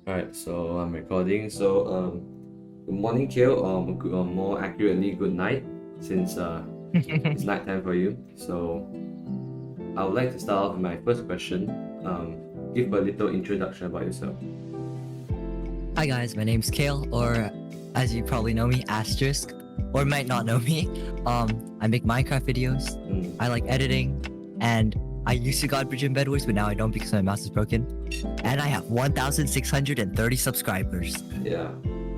Alright, so I'm recording. Good morning, Kale, or more accurately, good night, since it's nighttime for you. So, I would like to start off with my first question. Give a little introduction about yourself. Hi guys, my name's Kale, or as you probably know me, Asterisk, or might not know me. I make Minecraft videos. Mm, I like editing, and I used to God Bridge in Bedwars, but now I don't because my mouse is broken. And I have 1,630 subscribers. yeah.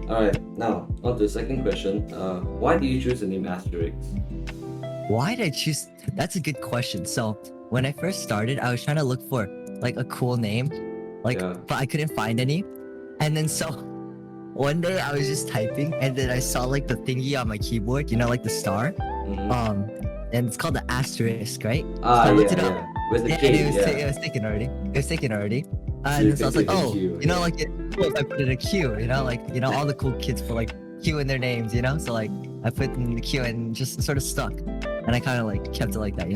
Alright, now, on to the second question. Why do you choose the name Asterisq? Why did I choose? That's a good question. So when I first started, I was trying to look for like a cool name, Yeah. but I couldn't find any. And then so one day I was just typing, and then I saw like the thingy on my keyboard, like the star. Mm. And it's called the Asterisk, right? Ah, So I yeah, looked it up. yeah. With the And K, it was, yeah. it was taken already. It was taken already. So And you so I was picked like, it in oh, Q, yeah. like cool if I put in a Q, all the cool kids put like Q in their names, So like I put in the Q and just sort of stuck. And I kind of like kept it like that,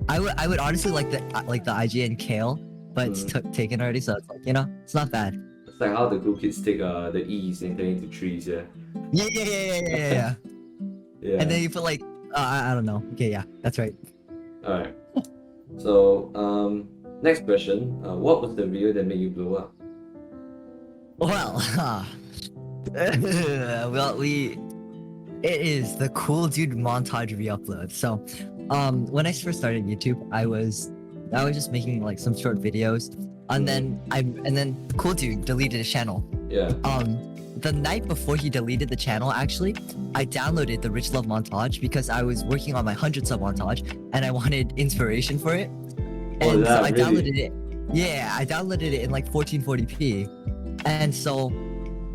I would honestly like the IGN Kale, but it's taken already, so it's like, it's not bad. It's like how the cool kids take the E's and turn into trees, yeah. Yeah. Yeah. And then you put like, I don't know. Okay, yeah, that's right. Alright. So, next question. What was the video that made you blow up? Well, it is the cool dude montage re-upload. So, when I first started YouTube, I was just making like some short videos, and then the cool dude deleted his channel. Yeah. The night before he deleted the channel, actually, I downloaded the Rich Love montage because I was working on my 100 sub montage and I wanted inspiration for it. And so I downloaded it. Yeah, I downloaded it in like 1440p. And so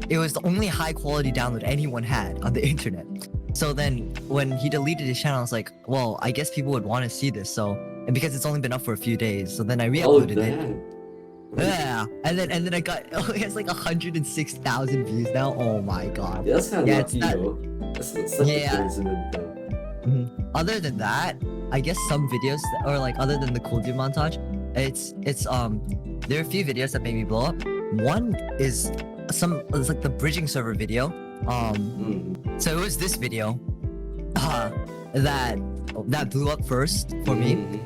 it was the only high quality download anyone had on the internet. So then when he deleted his channel, I was like, well, I guess people would want to see this. And because it's only been up for a few days, so then I re-uploaded it. Yeah, and then I got it has like 106,000 views now. Oh my god. Yeah, that's kind of lucky that, though. That's such a coincidence though. Other than that, I guess some videos or like other than the cool dude montage, it's there are a few videos that made me blow up. One is it's like the bridging server video. So it was this video that blew up first for me.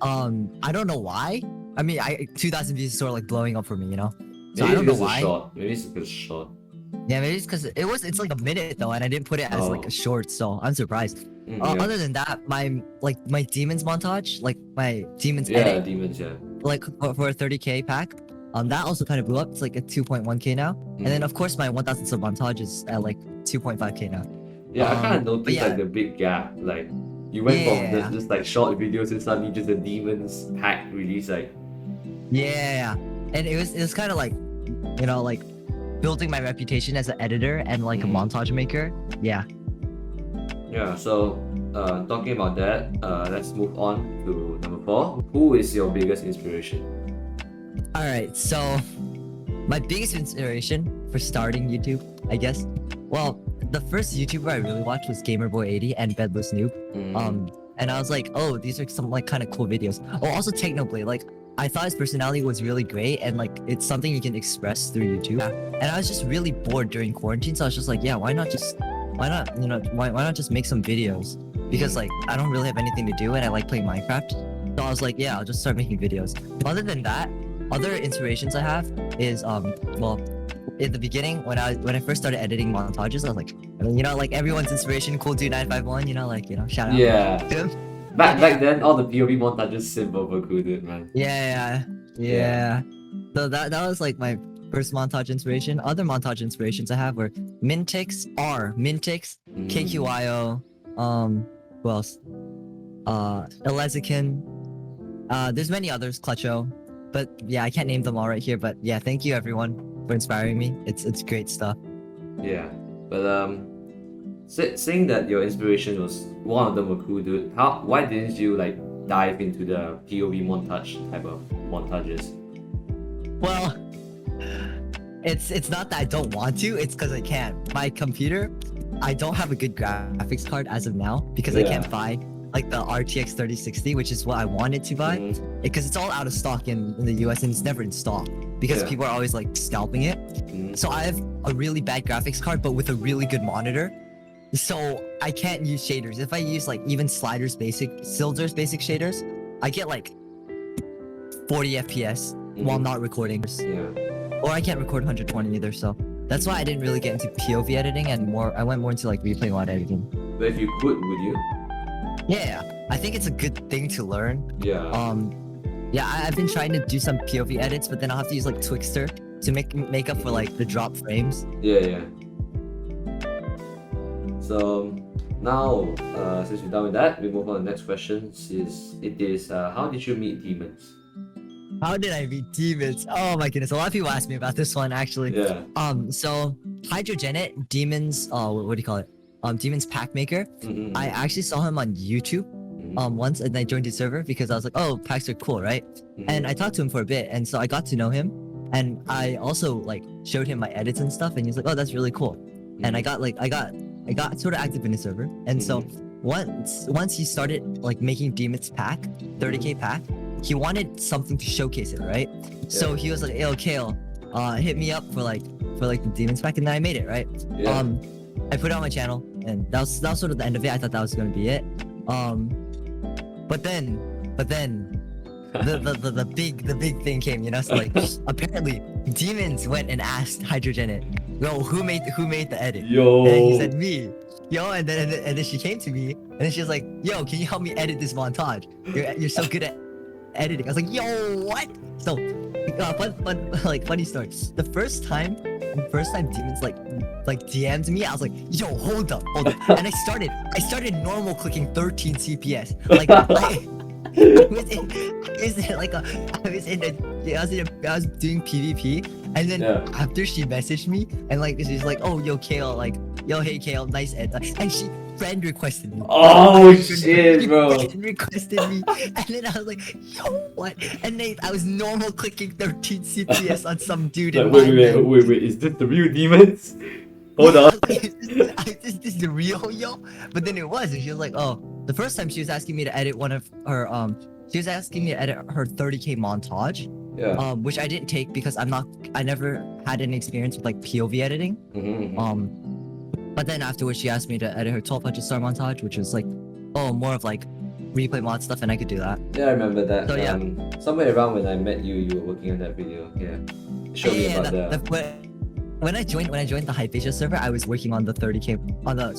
I don't know why. I mean, 2,000 views is sort of like blowing up for me, So Maybe I don't know it's why. short. Maybe it's because it's short. Yeah, maybe it's because it's like a minute though, and I didn't put it as like a short, so I'm surprised. Yeah. Other than that, my Deemons montage, like my Deemons Yeah, edit, Deemons, yeah. like for a 30k pack, that also kind of blew up. It's like a 2.1k now, and then of course my 1,000 sub montage is at like 2.5k now. Yeah, I kind of noticed yeah. like the big gap. Like you went from just like short videos and suddenly just the Deemons pack release, like. Yeah, and it was kind of like, like building my reputation as an editor and like a montage maker. Yeah. Yeah. So, talking about that, let's move on to number 4. Who is your biggest inspiration? All right. So, my biggest inspiration for starting YouTube, I guess. Well, the first YouTuber I really watched was GamerBoy80 and Bedless Noob. And I was like, oh, these are some like kind of cool videos. Oh, also Technoblade, like. I thought his personality was really great, and like it's something you can express through YouTube. And I was just really bored during quarantine, so I was just like, yeah, why not just make some videos? Because like I don't really have anything to do, and I like playing Minecraft. So I was like, yeah, I'll just start making videos. Other than that, other inspirations I have is well, in the beginning when I first started editing montages, I was like, like everyone's inspiration, Cool Dude 951, shout out. Yeah. To him. Back then, all the POV montages simple but cool, dude, man. Yeah. So that was like my first montage inspiration. Other montage inspirations I have were Mintix, KQIO, who else? Elezikin. There's many others, Clutcho. But yeah, I can't name them all right here. But yeah, thank you everyone for inspiring me. It's great stuff. Yeah, but saying that your inspiration was one of them were cool, dude. Why didn't you like dive into the POV montage type of montages? Well, it's not that I don't want to. It's because I can't. My computer, I don't have a good graphics card as of now because I can't buy like the RTX 3060, which is what I wanted to buy, because it's all out of stock in the US and it's never in stock because Yeah. people are always like scalping it. So I have a really bad graphics card, but with a really good monitor. So I can't use shaders. If I use like even Silder's basic shaders, I get like 40 FPS while not recording. Yeah. Or I can't record 120 either, so that's why I didn't really get into POV editing and I went more into like replay mod editing. But if you could, would you? Yeah, I think it's a good thing to learn. Yeah. Yeah, I've been trying to do some POV edits, but then I'll have to use like Twixtor to make up for like the drop frames. Yeah. So now, since we're done with that, we move on to the next question. How did you meet Deemons? How did I meet Deemons? Oh my goodness, a lot of people ask me about this one actually. Yeah. So Hydrogenet, Deemons, what do you call it? Deemons Pack Maker. I actually saw him on YouTube once, and I joined his server because I was like, oh, packs are cool, right? And I talked to him for a bit, and so I got to know him, and I also like showed him my edits and stuff, and he's like, oh, that's really cool. And I got sort of active in his server, and so once he started like making Demon's pack, 30k pack, he wanted something to showcase it, right? So he was like, "Hey, Kale, hit me up for like the Demon's pack," and then I made it, right? Yeah. I put it on my channel, and that was sort of the end of it. I thought that was gonna be it. But then the big thing came, you know. So like apparently Deemons went and asked Hydrogenet, "Yo, who made the edit?" Yo. And then he said, "Me." Yo, and then she came to me, and then she was like, "Yo, can you help me edit this montage? You're so good at editing." I was like, "Yo, what?" So, funny story. The first time Deemons like DM'd me, I was like, "Yo, hold up," and I started normal clicking 13 CPS. Like I was doing PvP, and then after she messaged me and like she's like, "Oh, yo, Kale, like, yo, hey, Kale, nice ed," and she friend requested me. Oh shit, bro! Friend requested me, and then I was like, "Yo, what?" And then I was normal clicking 13 CPS on some dude. Like, wait, is this the real Deemons? Hold on. Is this the real yo? But then it was, and she was like, "Oh." The first time she was asking me to edit one of her she was asking me to edit her 30k montage, which I didn't take because I never had any experience with like POV editing. But then afterwards she asked me to edit her 1200 star montage, which was like, more of like replay mod stuff, and I could do that. Yeah, I remember that. So yeah, somewhere around when I met you, you were working on that video. Yeah, show me about that. When I joined the Hypatia server, I was working on the 30k not the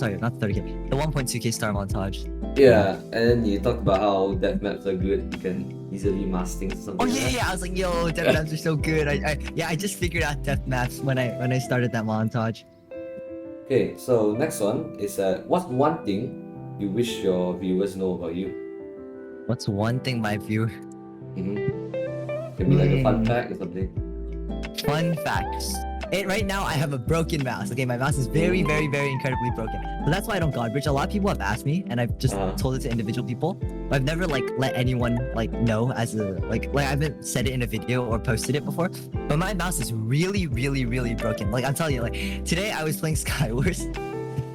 30k, the 1.2k star montage. Yeah, and then you talked about how death maps are good. You can easily mask things or something. Oh yeah, I was like, "Yo, death maps are so good." I just figured out death maps when I started that montage. Okay, so next one is what's one thing you wish your viewers know about you? What's one thing my viewer? Can be like a fun fact or something. Fun facts. Right now I have a broken mouse. Okay, my mouse is very, very, very incredibly broken. So that's why I don't god bridge. A lot of people have asked me, and I've just told it to individual people. But I've never like let anyone like know as a like I haven't said it in a video or posted it before. But my mouse is really, really, really broken. Like I'm telling you, like today I was playing Skywars,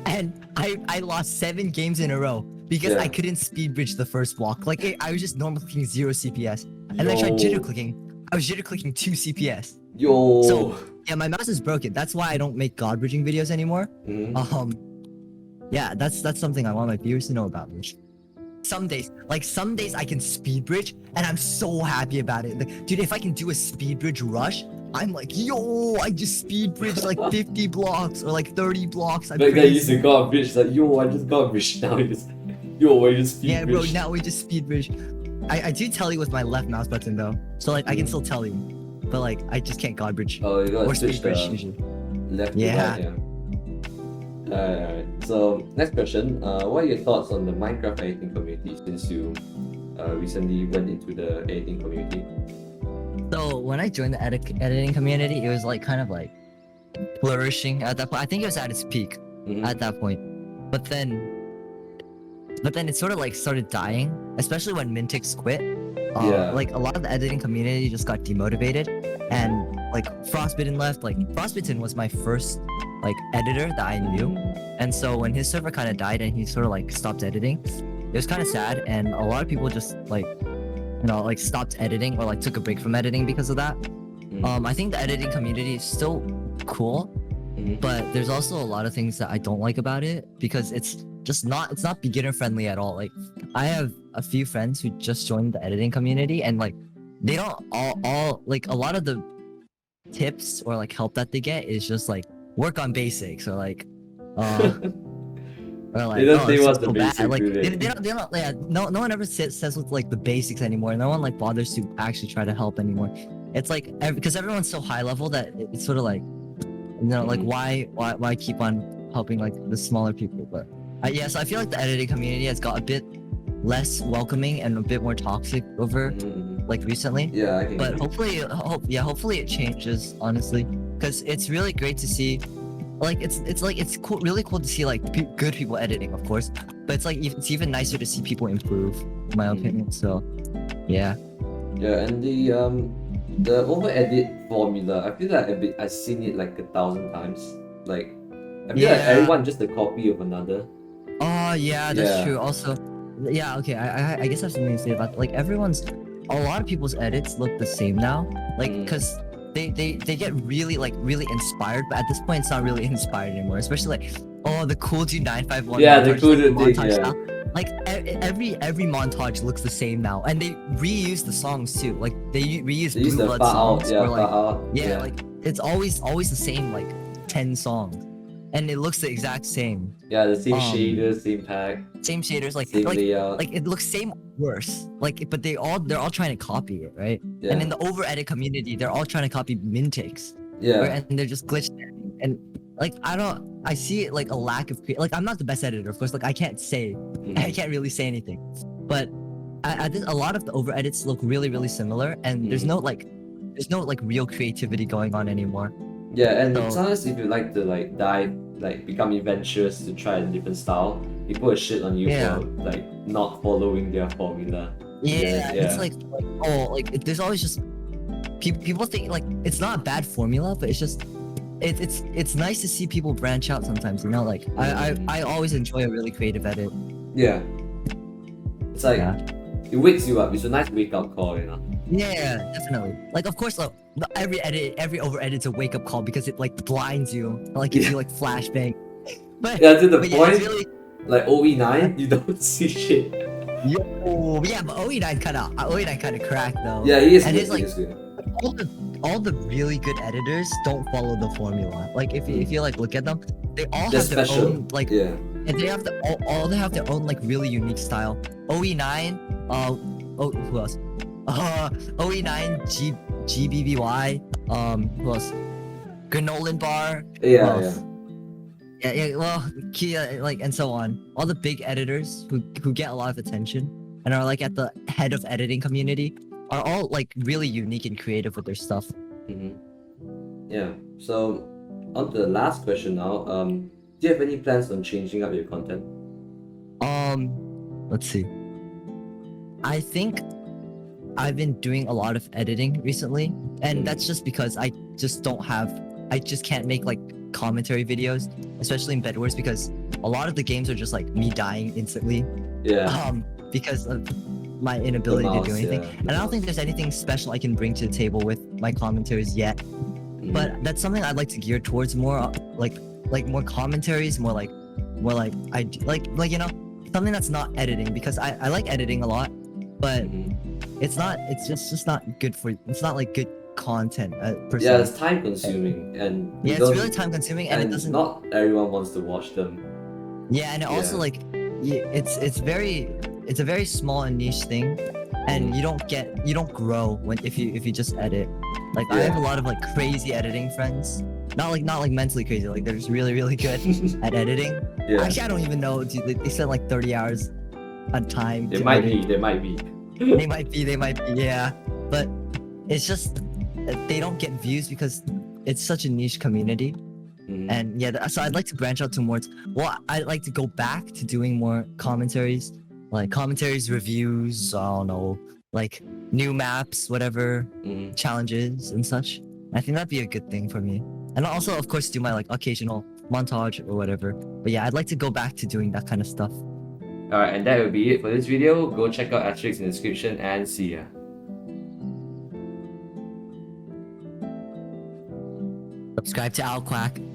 and I lost 7 games in a row because I couldn't speed bridge the first block. Like I was just normal clicking 0 CPS, and then I tried jitter clicking. I was jitter clicking 2 CPS. Yo. So yeah, my mouse is broken. That's why I don't make god bridging videos anymore. Yeah, that's something I want my viewers to know about me. Some days I can speed bridge, and I'm so happy about it. Like, dude, if I can do a speed bridge rush, I'm like, yo, I just speed bridge like 50 blocks or like 30 blocks. That guy used to god bridge, like, yo, I just god bridge. Now he just, yo, I just speed bridge. Yeah, bro, now we just speed bridge. I do telly with my left mouse button though, so like I can still telly, but like I just can't god bridge. Oh, you gotta or switch speed bridge usually. Left to right, yeah. Alright. So next question. What are your thoughts on the Minecraft editing community since you recently went into the editing community? So when I joined the editing community, it was like kind of like flourishing at that point. I think it was at its peak at that point. But then it sort of like started dying, especially when Mintix quit. Like a lot of the editing community just got demotivated, and like Frostbitten left. Like Frostbitten was my first like editor that I knew, and so when his server kind of died and he sort of like stopped editing, it was kind of sad, and a lot of people just like, like stopped editing or like took a break from editing because of that. I think the editing community is still cool, but there's also a lot of things that I don't like about it because it's not beginner friendly at all. Like I have a few friends who just joined the editing community, and like they don't all like a lot of the tips or like help that they get is just like work on basics or like or like, They don't oh, say it's what's just the so bad. basic, Like do they? they don't yeah, no one ever says with like the basics anymore. No one like bothers to actually try to help anymore. It's like because everyone's so high level that it's sort of like, like why keep on helping like the smaller people. But yeah, so I feel like the editing community has got a bit less welcoming and a bit more toxic over like recently. Yeah, I can But agree. hopefully it changes, honestly, because it's really great to see. Like it's cool, really cool to see like good people editing, of course, but it's like it's even nicer to see people improve, in my opinion. So yeah. Yeah, and the over edit formula, I feel like I've seen it like 1,000 times. Like I feel like Yeah. everyone just a copy of another. Oh yeah, that's Yeah. true. Also, yeah, okay. I guess I have something to say about that. Like a lot of people's edits look the same now. Like because they get really inspired, but at this point it's not really inspired anymore. Especially like, oh, the cool G 951 Yeah, the montage, cool like, the thing, montage yeah. style. Like every montage looks the same now, and they reuse the songs too. Like they reuse They use Blue the Blood far out, songs, yeah, or like far out. yeah, like it's always the same like 10 songs, and it looks the exact same. Yeah, the same shaders, same pack, Same shaders, like same layout. like it looks same worse. Like but they're all trying to copy it, right? Yeah. And in the over edit community, they're all trying to copy min takes. Yeah. And they're just glitched. And like I see it like a lack of like I'm not the best editor, of course. Like I can't really say anything. But I think a lot of the over edits look really similar, and there's no like real creativity going on anymore. Yeah, and So- sometimes if you like to like dive, like become adventurous to try a different style, people will shit on you Yeah. for like not following their formula. Yeah, Yeah. it's like oh, like there's always just people think like it's not a bad formula, but it's just it's nice to see people branch out sometimes. Like I always enjoy a really creative edit. Yeah. It's like Yeah. it wakes you up. It's a nice wake up call, you know. Yeah, definitely. Like of course, every over edit's a wake up call because it like blinds you, like gives you like flashbang. But Yeah, to the but point, yeah, it's really like OE9, you don't see shit. yeah, but OE9 kind of cracked though. Yeah, he is And good. it's like- He is good. all the really good editors don't follow the formula. Like if you like look at them, they all They're have their special. own like, Yeah. and they have all they have their own like really unique style. OE9, who else? OE9, GBBY, who else? Granolan Bar. Yeah, Who yeah. else? Yeah, well, Kia, like, and so on. All the big editors who get a lot of attention and are like at the head of editing community are all like really unique and creative with their stuff. Yeah. So on to the last question now. Do you have any plans on changing up your content? Let's see. I think I've been doing a lot of editing recently, and that's just because I just can't make like commentary videos, especially in Bed Wars, because a lot of the games are just like me dying instantly. Yeah. Because of my inability to do anything. Yeah, And I don't think there's anything special I can bring to the table with my commentaries yet. But that's something I'd like to gear towards more, like more commentaries, more like something that's not editing, because I like editing a lot, but it's just not good it's not like good content per se. Yeah, it's time consuming and Yeah, it's really time consuming, and it doesn't. Not everyone wants to watch them. Yeah, and it also like it's a very small and niche thing, and you don't grow if you just edit. Like I have a lot of like crazy editing friends, not like mentally crazy, like they're just really good at editing. Yeah. Actually, I don't even know, dude. They spend like 30 hours a time. They to might edit. be. They might be. They might be, yeah. But it's just they don't get views because it's such a niche community. And yeah, so I'd like to branch out to more. Well, I'd like to go back to doing more commentaries, reviews. I don't know, like new maps, whatever, challenges and such. I think that'd be a good thing for me. And also, of course, do my like occasional montage or whatever. But yeah, I'd like to go back to doing that kind of stuff. Alright, and that will be it for this video. Go check out Asterisq in the description and see ya. Subscribe to Owl Quack.